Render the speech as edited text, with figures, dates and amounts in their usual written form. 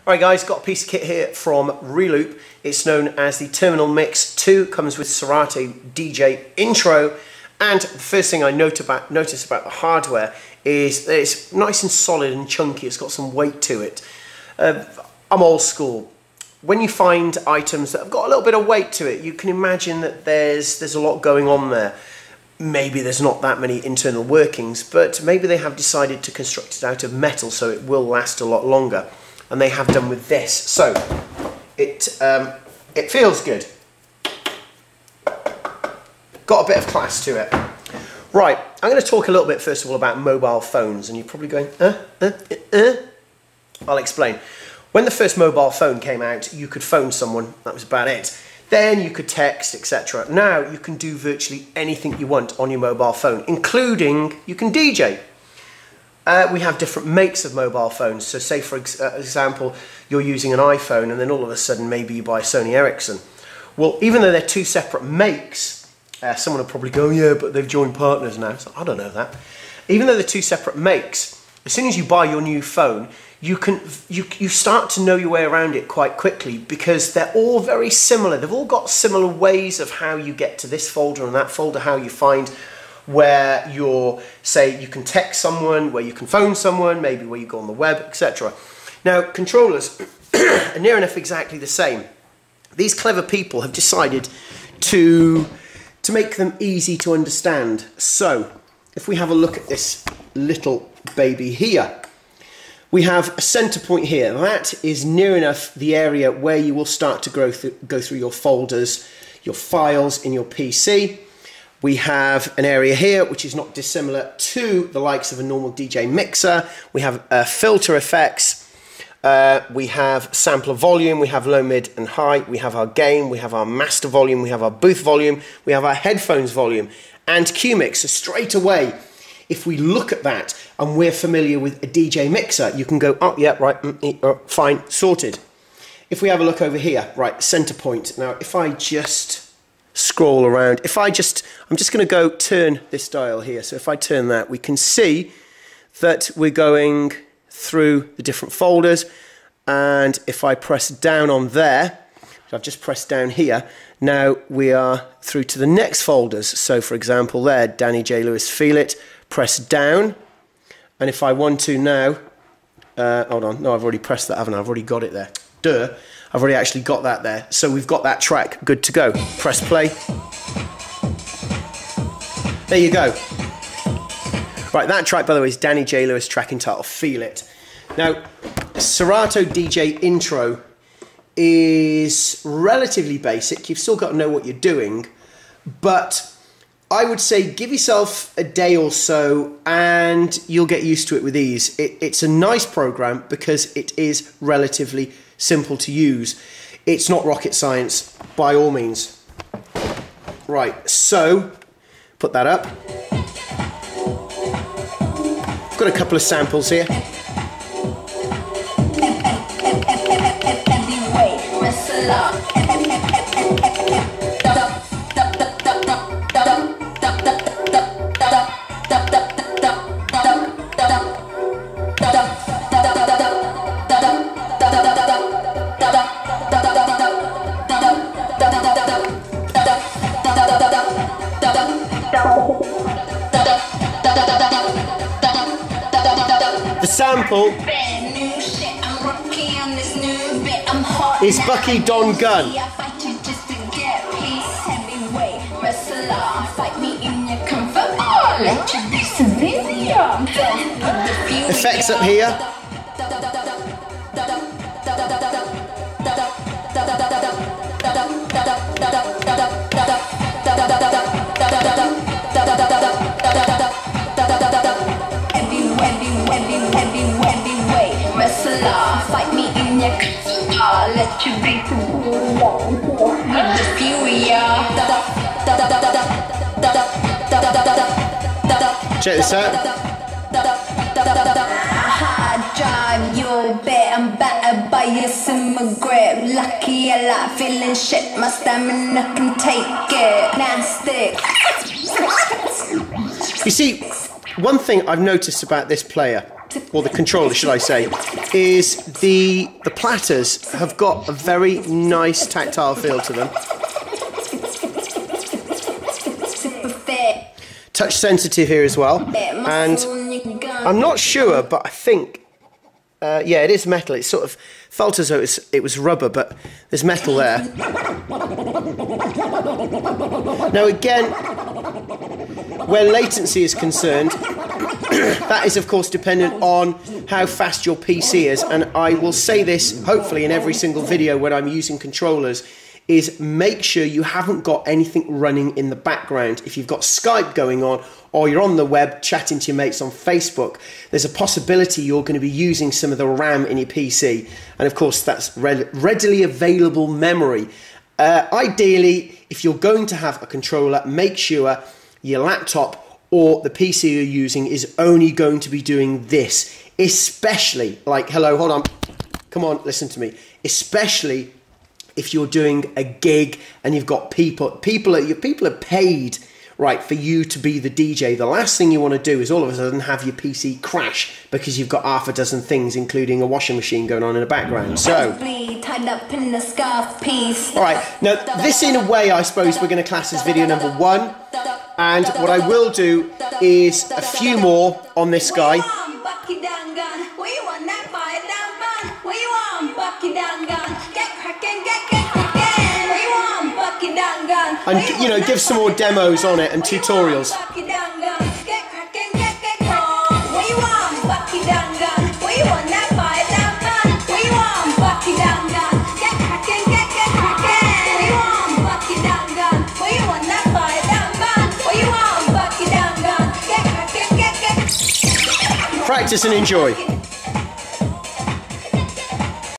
Alright guys, got a piece of kit here from Reloop. It's known as the Terminalmix2, comes with Serato DJ intro, and the first thing I notice about the hardware is that it's nice and solid and chunky. It's got some weight to it. I'm old school. When you find items that have got a little bit of weight to it, you can imagine that there's a lot going on there. Maybe there's not that many internal workings, but maybe they have decided to construct it out of metal so it will last a lot longer. And they have done with this. So it feels good. Got a bit of class to it. Right, I'm going to talk a little bit first of all about mobile phones, and you're probably going, I'll explain. When the first mobile phone came out, you could phone someone, that was about it. Then you could text, etc. Now you can do virtually anything you want on your mobile phone, including you can DJ. We have different makes of mobile phones. So say for example, you're using an iPhone and then all of a sudden maybe you buy a Sony Ericsson. Well, even though they're two separate makes, someone will probably go, yeah, but they've joined partners now. So I don't know that. Even though they're two separate makes, as soon as you buy your new phone, you start to know your way around it quite quickly because they're all very similar. They've all got similar ways of how you get to this folder and that folder, how you find where say you can text someone, where you can phone someone, maybe where you go on the web, etc. Now, controllers are near enough exactly the same. These clever people have decided to make them easy to understand. So, if we have a look at this little baby here, we have a center point here. That is near enough the area where you will start to go through your folders, your files in your PC. We have an area here which is not dissimilar to the likes of a normal DJ mixer. We have filter effects, we have sampler volume, we have low, mid and high, we have our gain, we have our master volume, we have our booth volume, we have our headphones volume, and Q-Mix. So straight away, if we look at that and we're familiar with a DJ mixer, you can go, oh yeah, right, fine, sorted. If we have a look over here, right, center point. Now, if I just scroll around, I'm just going to go turn this dial here. So if I turn that, we can see that we're going through the different folders. And if I press down on there, I've just pressed down here, now we are through to the next folders. So for example there, Danny J. Lewis Feel It, press down. And if I want to now, hold on, no, I've already pressed that, haven't I? I've already got it there. Duh. I've already actually got that there. So we've got that track good to go. Press play. There you go. Right, that track, by the way, is Danny J. Lewis, track entitled Feel It. Now, Serato DJ intro is relatively basic. You've still got to know what you're doing. But I would say give yourself a day or so and you'll get used to it with ease. It's a nice program because it is relatively simple to use. It's not rocket science by all means. Right, so put that up. I've got a couple of samples here. The sample is Bucky Don Gun. Effects up here. Fight me in your car, let you be with the fury. Check this out. Hard drive, your bet, I'm battered by your summer grip. Lucky a lot, feeling shit, my stamina can take it. Nasty. You see, one thing I've noticed about this player or the controller should I say, is the platters have got a very nice tactile feel to them. Touch sensitive here as well, and I'm not sure, but I think, yeah, it is metal. It sort of felt as though it was rubber, but there's metal there. Now again, where latency is concerned, that is of course dependent on how fast your PC is, and I will say this hopefully in every single video when I'm using controllers, is make sure you haven't got anything running in the background. If you've got Skype going on, or you're on the web chatting to your mates on Facebook, there's a possibility you're going to be using some of the RAM in your PC, and of course that's readily available memory. Ideally, if you're going to have a controller, make sure your laptop or the PC you're using is only going to be doing this, especially, like, hello, hold on, come on, listen to me, especially if you're doing a gig and you've got people are paid, right, for you to be the DJ. The last thing you want to do is all of a sudden have your PC crash because you've got half a dozen things, including a washing machine going on in the background. So, alright, now this in a way I suppose we're going to class as video number 1, and what I will do is a few more on this guy. And, you know, give some more demos on it and tutorials. Practice and enjoy.